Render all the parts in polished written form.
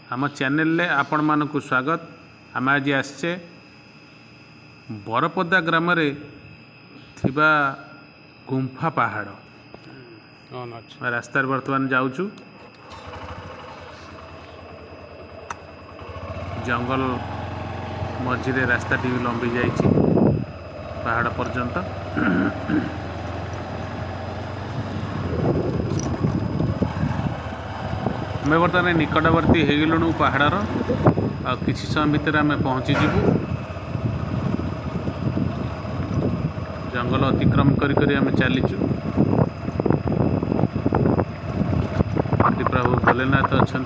आम चैनल आपण मानक स्वागत। आम आज आसचे बरपदा ग्राम रे थिबा गुंफा पहाड़ रास्तार बर्तमान जाऊचु। जंगल मझिरे रास्ता टी लंबी जाइछि पहाड़ पर्यंत। आम बर्तमान निकटवर्ती हो गलु पहाड़र आ किसी समय भितर आम पहुँचीजु। जंगल अतिक्रम करी आम चलीचु। प्रभु भोलेनाथ अच्छा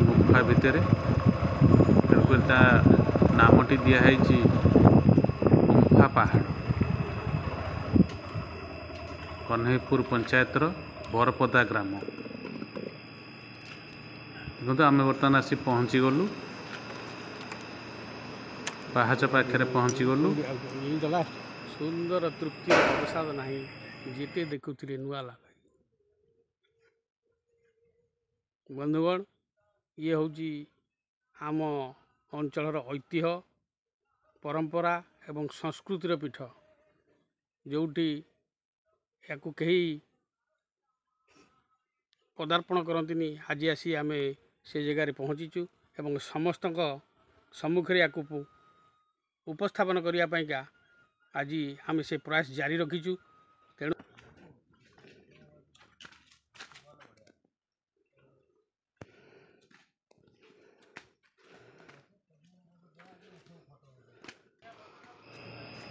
गुफा भितर तेणुक नामटी दिखाई गुंफा पहाड़। कन्हईपुर पंचायतर बरपदा ग्राम। देखो आम बर्तमान आसी पहुँची गलु पाहाच पाखे पहुँची गलु। सुंदर तृप्ति प्रसाद नहीं जीते देखुले नुआ लगे। बंधुगण ये हूँ आम अंचल ऐतिह्य परंपरा एवं संस्कृतिर पीठ जोटी या कहीं पदार्पण करती। आज आसी आम से जगार पहुँचीचु एवं समस्त सम्मुखें या उपस्थापन करने आज आम से प्रयास जारी रखीचु। तेणु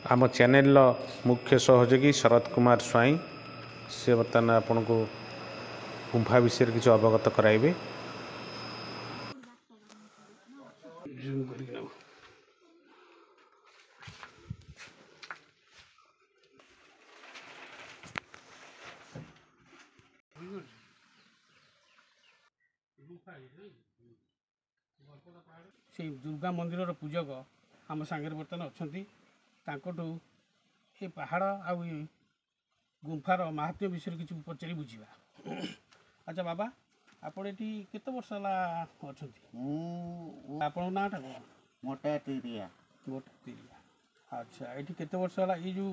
आम चैनल मुख्य सहयोगी शरद कुमार स्वाई से बर्तमान आपन को गुंफा विषय किसी अवगत कराइबे। से दुर्गा मंदिर पूजक आम सांगे बर्तमान अच्छा ये पहाड़ आ गुंफार महात्म्य विषय किसी पचारि बुझा। अच्छा बाबा आपण ये केते वर्ष है अच्छा आपण नाटा कौन? मोटा तिरिया। मोटा तिरिया। अच्छा ये केते वर्ष है ये जो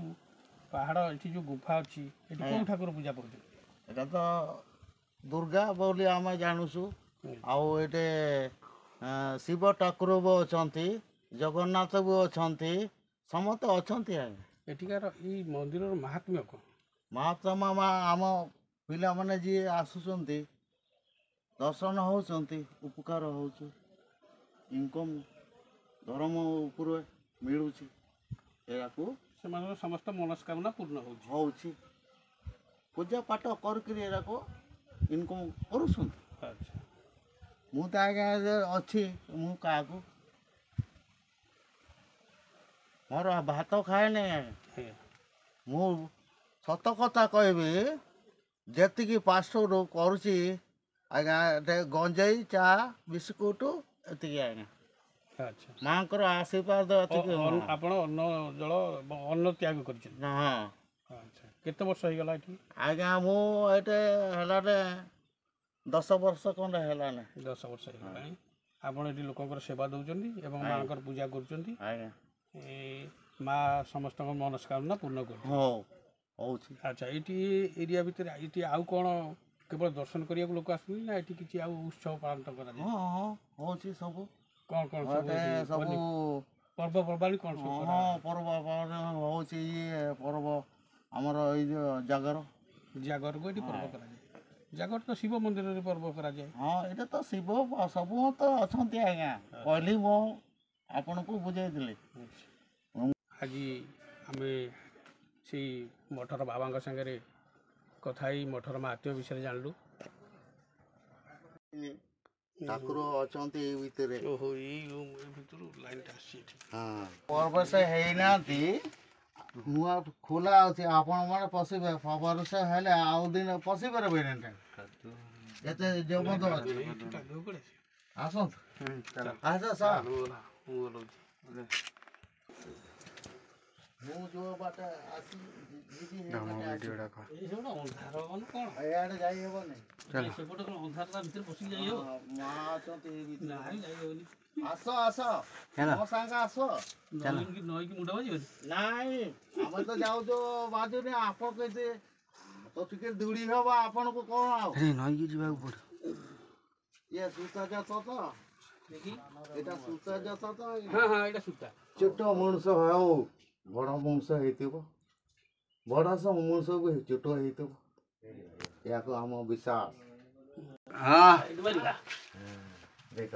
पहाड़ ये जो गुंफा अच्छी ये कौन ठाकुर पूजा कर? तो दुर्गा बोली आम जानूसु आउे शिव ठाकुर भी अच्छा जगन्नाथ भी अच्छा समस्त अच्छा। एठिकार ये मंदिर महात्म्य कौन? महात्मा आम पिला माने जी आसुंच दर्शन होती उपकार हो इनकम धर्म उपर मिलूँ समस्त मनस्कामना पूर्ण हो पूजा पाठ करको इनकम करुँ। अच्छा मु तो आज्ञा अच्छी मु क्या मोर भात खाए नहीं मु सत कथा कहबी जी पार्श्वर करुच्ची आज्ञा गंजेई चा बिस्कुट एति आज्ञा। अच्छा माँ को आशीर्वाद आपण अन्न जल अन्न त्याग कर। हाँ अच्छा केते वर्ष हो गला एठी? आज्ञा मु एटे हेलाने 10 वर्ष खंडे हेलाने। 10 वर्ष हो गला आपण एठी लोकंकर सेवा दउचंदी एवं मांकर पूजा करचंदी। आज्ञा माँ समस्त मनस्कामना पूर्ण कर। हो होउची। अच्छा एटी एरिया भीतर एटी आउ कोन केवल दर्शन करिया लोक आसुनी ना एटी किछि आउ उत्सव पालन करा जाय? हां हां होउची सब कोन कोन सब पर्व पर्वाणी कोन सब? हां पर्व होउची ये पर्व हमर ए जो जागर को एटी पर्व करा जाय। जागर तो शिव मंदिर रे पर्व करा जाय। हां एटा तो शिव सब तो अछंती आज्ञा कहली मो आपन को बुझाई दिले। आज आम से मठर बाबा संगे कथा मठर महात्म्य विषय जानलु। ठाकुर अच्छा भितर ओहो भर लाइन हाँ पर्व से है नुआ खोला अच्छे आपण मैंने पशे वर्ष हेले आउ दिन पशि पारे एत जबरद अच्छे आस आस ମୁଁ ଯୋଉ ବାଟେ ଆସି ଯିବି ହେଇ ଆମ ବାଟେ ଆସିବି। ଭିଡ଼ିଓଟା କହ ଏଇ ସେଗୁଡ଼ା ଅନ୍ଧାର ମାନେ କ'ଣ ଇଆଡ଼େ ଯାଇ ହେବନି। ସେପଟେ କ'ଣ ଅନ୍ଧାର ତା ଭିତରେ ପଶିକି ଯାଇ ହେବ? ମା ଅଛନ୍ତି ଏଇ ଭିତରେ। ନାଇଁ ଯାଇ ହେବନି। ଆସ ଆସ ମୋ ସାଙ୍ଗେ ଆସ। ନଈକି ମୁଣ୍ଡ ବାଜିବନି? ନାଇଁ ଆମେ ତ ଯାଉଛୁ ବାଜୁନି ଆପଣ କେତେ ତ ଟିକେ ଦୂରି ହବ ଆପଣଙ୍କୁ କ'ଣ ଆଉ ନଈକି ଯିବାକୁ ପଡ଼ିବ ଇଏ ସୂତାଜାତ ତ ଏଇଟା ସୂତାଜାତ ତ ହଁ ହଁ ଏଇଟା ସୂତା। ଛୋଟ ମଣିଷ ହଉ ବଡ଼ ମଣିଷ ହେଇଥିବ ବଡ଼ ମଣିଷକୁ ଛୋଟ ହେଇଥିବ ଏହାକୁ ଆମ ବିଶ୍ୱାସ ଏଇଠି ବାଜିଲା। ଦେଖ